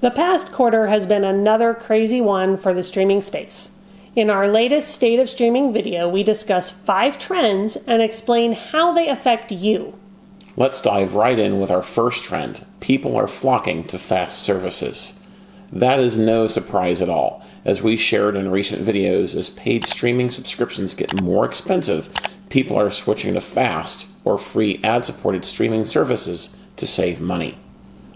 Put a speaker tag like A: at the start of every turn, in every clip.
A: The past quarter has been another crazy one for the streaming space. In our latest State of Streaming video, we discuss 5 trends and explain how they affect you.
B: Let's dive right in with our first trend. People are flocking to fast services. That is no surprise at all. As we shared in recent videos, as paid streaming subscriptions get more expensive, people are switching to fast or free ad-supported streaming services to save money.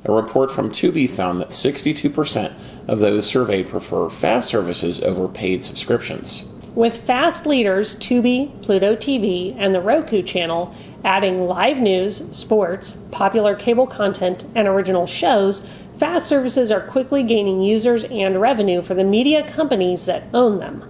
B: A report from Tubi found that 62% of those surveyed prefer fast services over paid subscriptions.
A: With fast leaders Tubi, Pluto TV, and the Roku channel adding live news, sports, popular cable content, and original shows, fast services are quickly gaining users and revenue for the media companies that own them.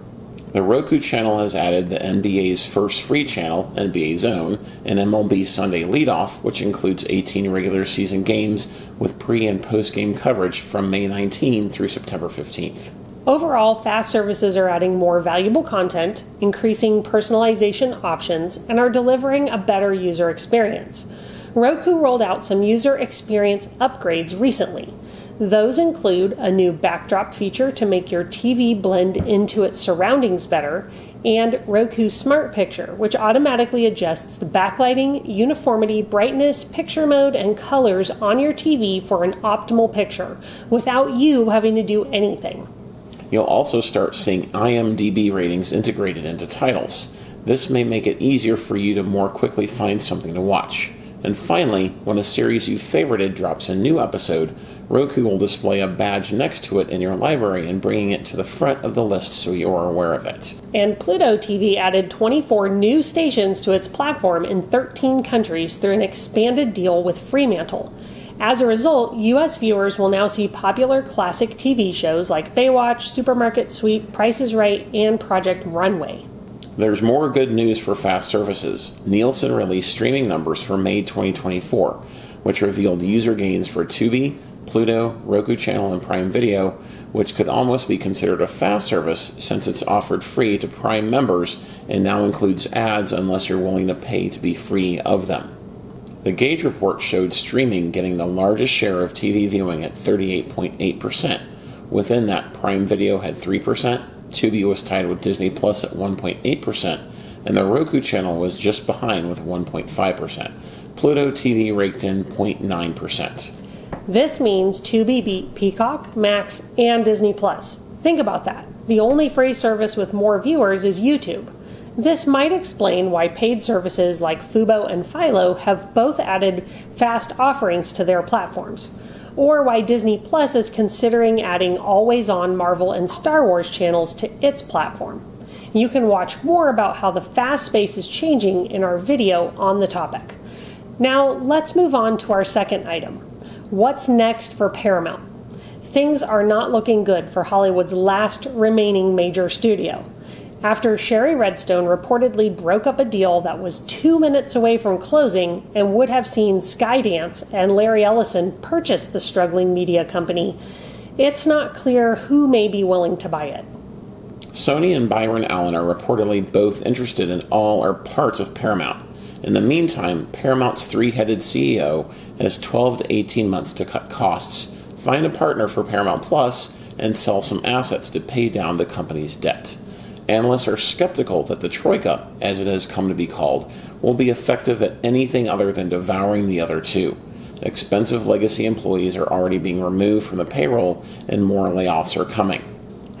B: The Roku channel has added the NBA's first free channel, NBA Zone, and MLB Sunday Leadoff, which includes 18 regular season games with pre- and post-game coverage from May 19 through September 15th.
A: Overall, fast services are adding more valuable content, increasing personalization options, and are delivering a better user experience. Roku rolled out some user experience upgrades recently. Those include a new backdrop feature to make your TV blend into its surroundings better, and Roku Smart Picture, which automatically adjusts the backlighting, uniformity, brightness, picture mode, and colors on your TV for an optimal picture, without you having to do anything.
B: You'll also start seeing IMDb ratings integrated into titles. This may make it easier for you to more quickly find something to watch. And finally, when a series you favorited drops a new episode, Roku will display a badge next to it in your library and bringing it to the front of the list so you are aware of it.
A: And Pluto TV added 24 new stations to its platform in 13 countries through an expanded deal with Fremantle. As a result, U.S. viewers will now see popular classic TV shows like Baywatch, Supermarket Sweep, Price is Right, and Project Runway.
B: There's more good news for fast services. Nielsen released streaming numbers for May 2024, which revealed user gains for Tubi, Pluto, Roku Channel, and Prime Video, which could almost be considered a fast service since it's offered free to Prime members and now includes ads unless you're willing to pay to be free of them. The Gauge report showed streaming getting the largest share of TV viewing at 38.8%. Within that, Prime Video had 3%, Tubi was tied with Disney Plus at 1.8%, and the Roku channel was just behind with 1.5%. Pluto TV raked in 0.9%.
A: This means Tubi beat Peacock, Max, and Disney Plus. Think about that. The only free service with more viewers is YouTube. This might explain why paid services like Fubo and Philo have both added fast offerings to their platforms, or why Disney Plus is considering adding always-on Marvel and Star Wars channels to its platform. You can watch more about how the fast space is changing in our video on the topic. Now, let's move on to our second item. What's next for Paramount? Things are not looking good for Hollywood's last remaining major studio. After Sherry Redstone reportedly broke up a deal that was 2 minutes away from closing and would have seen Skydance and Larry Ellison purchase the struggling media company, it's not clear who may be willing to buy it.
B: Sony and Byron Allen are reportedly both interested in all or parts of Paramount. In the meantime, Paramount's three-headed CEO has 12 to 18 months to cut costs, find a partner for Paramount Plus, and sell some assets to pay down the company's debt. Analysts are skeptical that the Troika, as it has come to be called, will be effective at anything other than devouring the other two. Expensive legacy employees are already being removed from the payroll, and more layoffs are coming.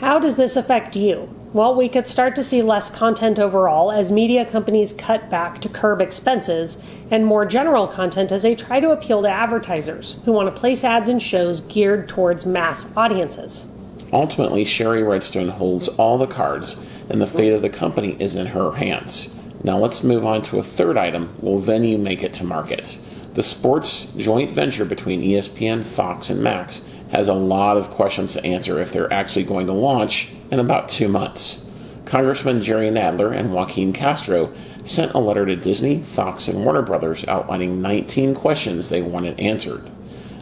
A: How does this affect you? Well, we could start to see less content overall as media companies cut back to curb expenses, and more general content as they try to appeal to advertisers who want to place ads in shows geared towards mass audiences.
B: Ultimately, Sherry Redstone holds all the cards, and the fate of the company is in her hands. Now let's move on to a third item. Will Venu make it to market? The sports joint venture between ESPN, Fox, and Max has a lot of questions to answer if they're actually going to launch in about 2 months. Congressman Jerry Nadler and Joaquin Castro sent a letter to Disney, Fox, and Warner Brothers outlining 19 questions they wanted answered.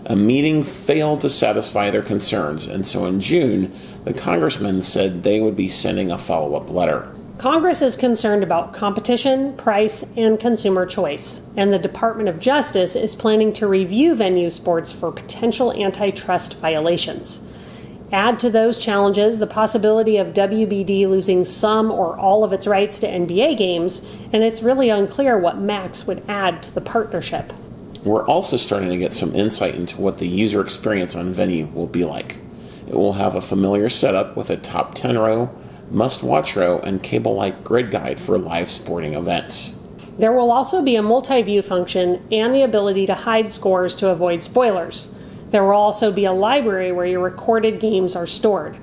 B: A meeting failed to satisfy their concerns, and so in June, the congressmen said they would be sending a follow-up letter.
A: Congress is concerned about competition, price, and consumer choice, and the Department of Justice is planning to review Venu Sports for potential antitrust violations. Add to those challenges the possibility of WBD losing some or all of its rights to NBA games, and it's really unclear what Max would add to the partnership.
B: We're also starting to get some insight into what the user experience on Venu will be like. It will have a familiar setup with a top 10 row, must-watch row, and cable-like grid guide for live sporting events.
A: There will also be a multi-view function and the ability to hide scores to avoid spoilers. There will also be a library where your recorded games are stored.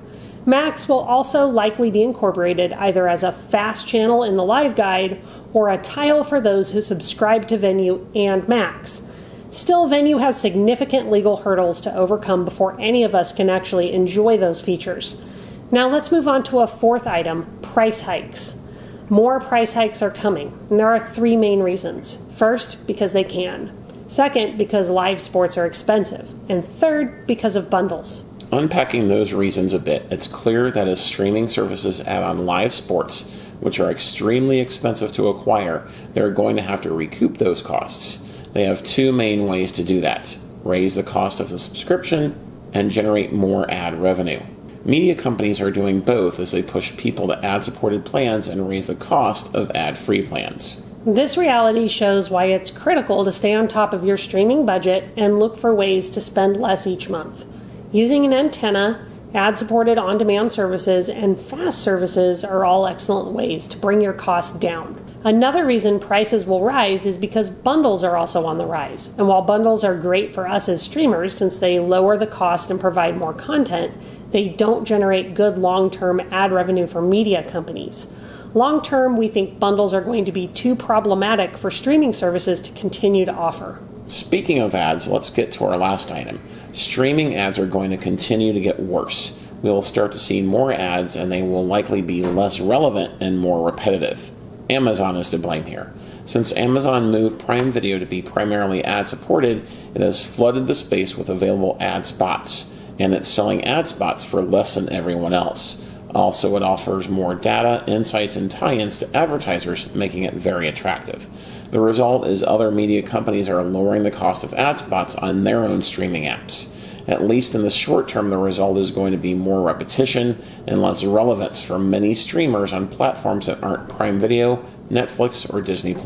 A: Max will also likely be incorporated either as a fast channel in the live guide or a tile for those who subscribe to Venu and Max. Still, Venu has significant legal hurdles to overcome before any of us can actually enjoy those features. Now let's move on to a fourth item, price hikes. More price hikes are coming, and there are three main reasons. First, because they can. Second, because live sports are expensive. And third, because of bundles.
B: Unpacking those reasons a bit, it's clear that as streaming services add on live sports, which are extremely expensive to acquire, they're going to have to recoup those costs. They have two main ways to do that: raise the cost of the subscription and generate more ad revenue. Media companies are doing both as they push people to ad-supported plans and raise the cost of ad-free plans.
A: This reality shows why it's critical to stay on top of your streaming budget and look for ways to spend less each month. Using an antenna, ad-supported on-demand services, and fast services are all excellent ways to bring your costs down. Another reason prices will rise is because bundles are also on the rise. And while bundles are great for us as streamers since they lower the cost and provide more content, they don't generate good long-term ad revenue for media companies. Long-term, we think bundles are going to be too problematic for streaming services to continue to offer.
B: Speaking of ads, let's get to our last item. Streaming ads are going to continue to get worse. We will start to see more ads, and they will likely be less relevant and more repetitive. Amazon is to blame here. Since Amazon moved Prime Video to be primarily ad-supported, it has flooded the space with available ad spots, and it's selling ad spots for less than everyone else. Also, it offers more data, insights, and tie-ins to advertisers, making it very attractive. The result is other media companies are lowering the cost of ad spots on their own streaming apps. At least in the short term, the result is going to be more repetition and less relevance for many streamers on platforms that aren't Prime Video, Netflix, or Disney+.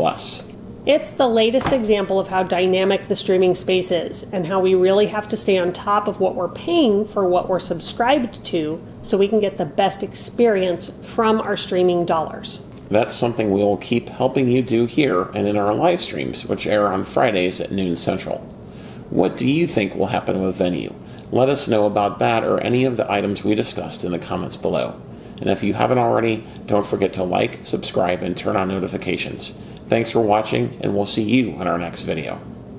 A: It's the latest example of how dynamic the streaming space is and how we really have to stay on top of what we're paying for what we're subscribed to so we can get the best experience from our streaming dollars.
B: That's something we will keep helping you do here and in our live streams, which air on Fridays at noon Central. What do you think will happen with Venu? Let us know about that or any of the items we discussed in the comments below. And if you haven't already, don't forget to like, subscribe, and turn on notifications. Thanks for watching, and we'll see you in our next video.